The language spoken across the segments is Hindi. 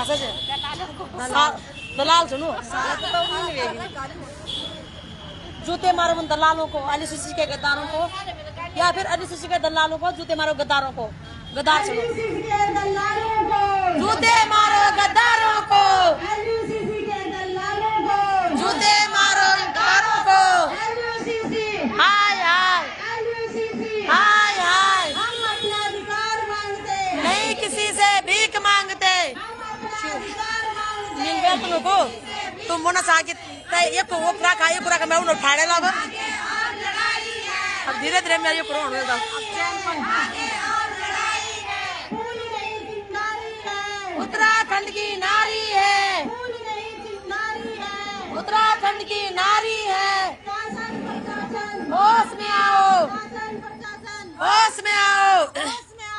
भाषा से दलाल सुनो जूते मारो उन दलालों को, एनसीसी के गद्दारों को, या फिर एनसीसी के दलालों को जूते मारो गद्दारों को। गद्दार सुनो, जूते मारो गद्दारों को, जूते मारो गद्दारों को। हाय हाय हाय हाय, हम अपना अधिकार मांगते, नहीं किसी से भीख मांगते। तुम को तुम वो ना साकी ये को वो पूरा खाए पूरा मैं उन्हें उठाड़े ला अब धीरे धीरे मैं ये करो होने दो। उत्तराखंड की नारी है, उत्तराखंड की नारी है। होश में आओ, होश में आओ,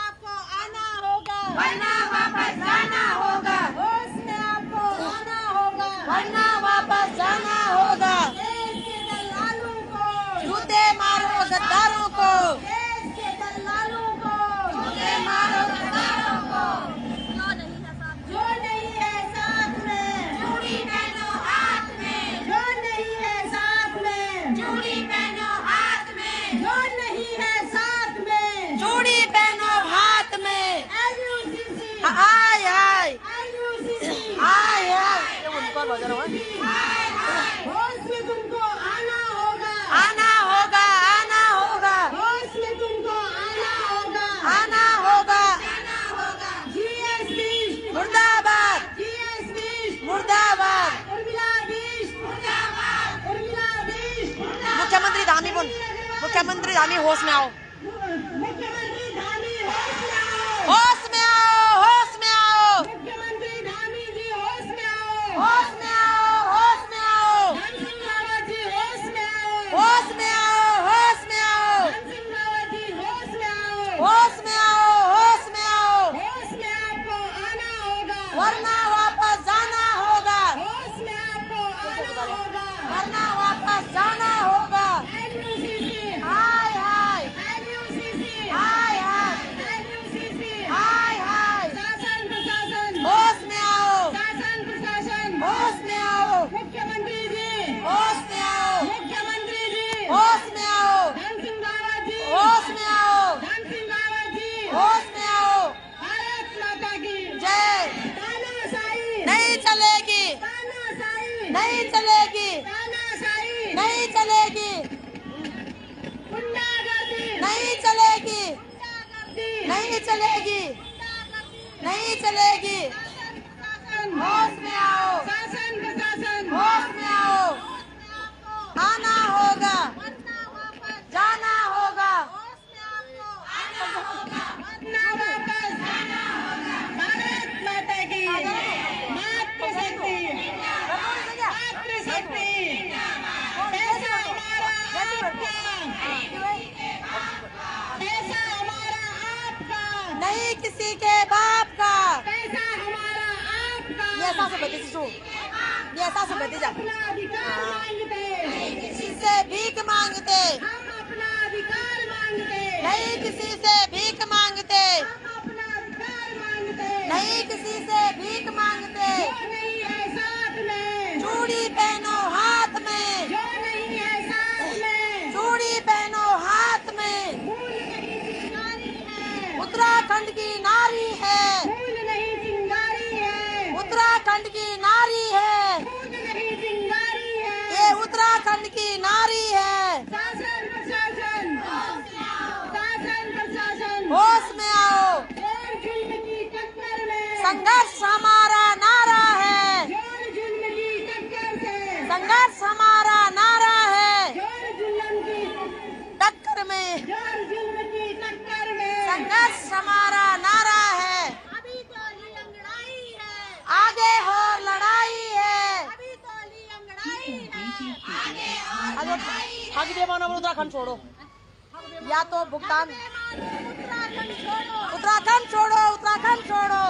आपको आना होगा, वरना वापस जाना होगा, होश में आपको आना होगा, वरना वापस जाना होगा। देश के दलालों को, जूते मारो गद्दारों को, देश के दलालों को, जूते मारो गद्दारों को। जो नहीं है साथ में, चूड़ी पहनो हाथ में, जो नहीं है साथ में, चूड़ी पहनो हाथ में, जो नहीं है साथ में, चूड़ी पहनो हाथ में। LUCC, हाय हाय LUCC, हाय हाय, ये उनको बजा रहा है। होश में तुमको आना होगा, आना होगा, आना होगा, होश में तुमको आना होगा, आना होगा। GSB, मुर्दाबाद, GSB, मुर्दाबाद। उर्मिला बिष्ट, उर्मिला बिष्ट, मुख्यमंत्री धामी बोल, मुख्यमंत्री धामी होश में आओ, मुख्यमंत्री धामी होश में आओ, होश में आओ, होश में आओ, मुख्यमंत्री धामी जी होश में आओ, होश में आओ, होश में आओ, धन सिंह रावत जी होश में आओ, होश में आओ, होश में आओ, धन सिंह रावत जी होश में आओ, होश में आओ, होश में आओ, होश में आपको आना होगा, वरना वापस जाना होगा, होश में आपको आना होगा, वरना वापस जाना होगा। LUCC, हाय हाय LUCC, हाय हाय LUCC, हाय हाय, शासन प्रशासन, होश में आओ, शासन प्रशासन, होश में आओ, मुख्यमंत्री जी, होश में आओ, मुख्यमंत्री जी, होश में आओ, धन सिंह रावत जी, होश में आओ, धन सिंह रावत जी, होश में आओ। भारत माता की जय। तानाशाही, नहीं चलेगी, तानाशाही, नहीं चलेगी, तानाशाही, नहीं चलेगी, गुंडागर्दी, नहीं चलेगी, गुंडागर्दी, नहीं चलेगी, नहीं चलेगी। शासन, होश में आओ, शासन प्रशासन, होश में आओ, आना होगा, जाना होगा, वरना वापस भारत माता की मातृशक्ति, मातृशक्ति, पैसा हमारा आपका, पैसा हमारा आपका, नहीं किसी के बाप का। पैसा हमारा आपका, ये ऐसा से बती सु, ये ऐसा से बती जा। अपना अधिकार मांगते, किसी से भीख मांगते, हम अपना अधिकार मांगते, नहीं किसी से भीख मांगते, हम अपना अधिकार मांगते, नहीं किसी से भीख मांगते। जो नहीं है साथ में, चूड़ी पहनो हाथ में, जो नहीं है साथ में, चूड़ी पहनो हाथ में। फूल नहीं चिंगारी है, उत्तराखंड की नारी है, फूल नहीं चिंगारी है, उत्तराखंड की नारी है, फूल नहीं चिंगारी है, ये उत्तराखंड की नारी है। शासन प्रशासन, शासन प्रशासन, होश में आओ, जोर जुल्म की टक्कर में, संघर्ष हमारा नारा है, जोर जुल्म की टक्कर से, संघर्ष हमारा नारा है। जोर जुल्म की टक्कर में जोर जुल्म की टक्कर में, संघर्ष हमारा नारा है। अभी तो ये लड़ाई है, आगे हो लड़ाई है। अभी तो ये लड़ाई है, आगे अरे हक दे मानो उत्तराखंड छोड़ो, या तो भुगतान। उत्तराखंड छोड़ो, उत्तराखंड छोड़ो, उत्तराखंड छोड़ो।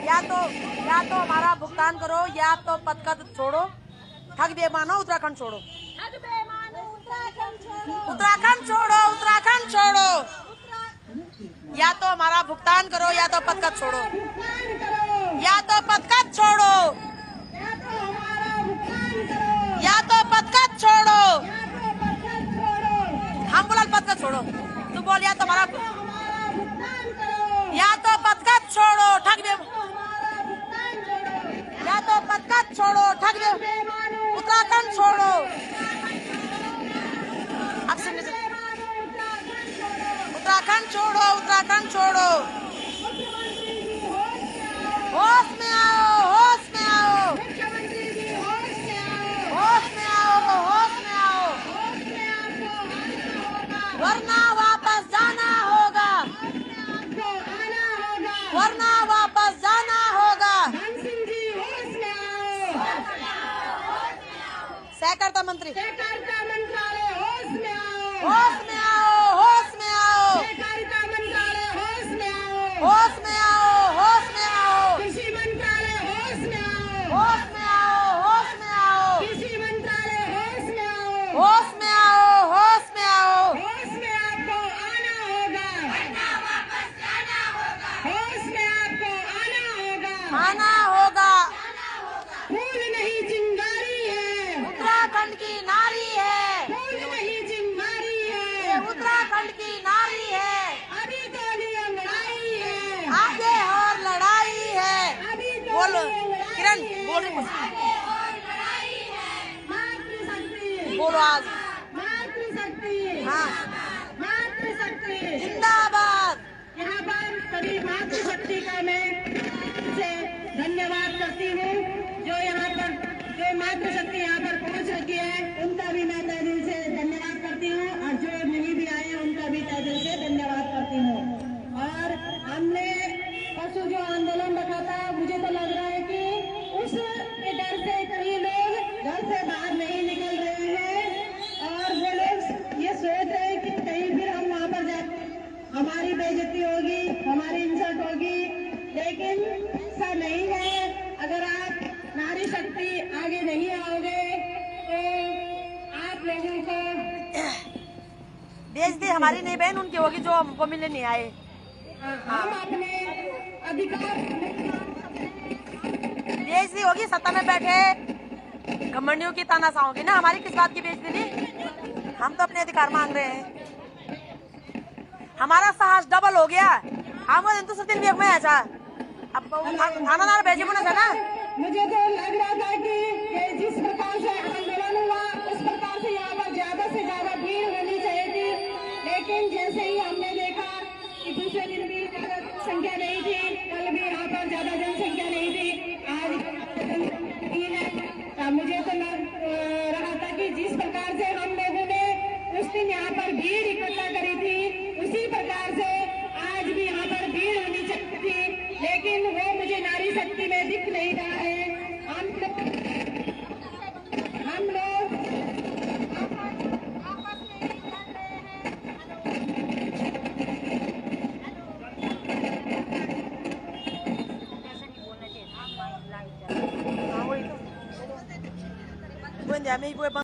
या तो हमारा भुगतान करो, या तो पद का छोड़ो। हक दे मानो उत्तराखंड छोड़ो। हक बे मानो उत्तराखंड उत्तराखंड छोड़ो, उत्तराखंड छोड़ो। या तो हमारा भुगतान करो या तो पद छोड़ो, या तो पद छोड़ो, या तो पद छोड़ो। हम बोला पद छोड़ो, तू बोल या तो हमारा, या तो पद छोड़ो ठग दे, या तो पद छोड़ो ठग दे, उत्तराखंड छोड़ो। अब सुन, उत्तराखंड छोड़ो, उत्तराखंड छोड़ो। होश में आओ, होश में आओ, होश में आओ, होश में आओ, वरना वापस जाना होगा, वरना वापस जाना होगा। सहकारिता मंत्री, सहकारिता मंत्रालय होश में आओ, होश में आओ, होश में आओ, सहकारिता मंत्रालय होश में आओ, होश में आओ, होश में आओ, कृषि मंत्रालय होश में आओ, होश में आओ, होश में आओ, कृषि मंत्रालय होश में आओ, होश में आओ, होश में आओ। होश में आपको आना होगा, होश में आपको आना होगा। आना होगा। फूल नहीं चिंगारी है, उत्तराखंड की नारी है, फूल नहीं चिंगारी ये है, उत्तराखंड की नारी है। अभी तो नियम लड़ाई है, आगे और लड़ाई है। अभी तो बोलो नियम लड़ाई किरण, है। बोल रही कुछ। मातृशक्ति, बोलो आज। मातृशक्ति, हाँ, मातृशक्ति। जिंदाबाद। यहाँ पर सभी मातृशक्ति का मैं से धन्यवाद करती हूँ। जो यहाँ पर जो मातृशक्ति यहाँ पर पहुँच रखी है उनका भी मैं तहे दिल से धन्यवाद करती हूँ, और जो नहीं भी आए उनका भी तहे दिल से धन्यवाद करती हूँ। और हमने परसों जो आंदोलन रखा था, मुझे तो लग रहा है कि उसके डर से कई लोग घर से बाहर नहीं निकल रहे हैं, और वो लोग ये सोच रहे हैं कि कहीं फिर हम वहाँ पर जाकर हमारी बेइज्जती होगी, हमारी इंसल्ट होगी, लेकिन ऐसा नहीं है। अगर आप नारी शक्ति आगे नहीं आओगे तो आप लोगों को बेइज्जती हमारी नहीं बहन, उनकी होगी जो हमको मिलने नहीं आए। हम अपने अधिकार बेइज्जती होगी सत्ता में बैठे घमंडियों की तानाशाह होगी ना, हमारी किस बात की बेइज्जती नहीं। हम तो अपने अधिकार मांग रहे हैं। हमारा साहस डबल हो गया। हम दूसरे दिन भी में ऐसा अब थाना नार भेजे बोला था ना। मुझे तो लग रहा था कि जिस प्रकार से आंदोलन हुआ उस प्रकार से यहाँ पर ज्यादा से ज्यादा भीड़ होनी चाहिए थी, लेकिन जैसे ही हमने देखा कि दूसरे दिन भी ज्यादा संख्या नहीं थी, कल भी यहाँ पर ज्यादा जनसंख्या नहीं थी, आज मुझे तो लग रहा था कि जिस प्रकार से हम लोगों ने उस दिन यहाँ पर भीड़ इकट्ठा करी थी, उसी प्रकार से आज भी यहाँ पर भीड़ होनी चाहिए थी, लेकिन वो मुझे नारी शक्ति में दिख नहीं रहा है। हम लोग में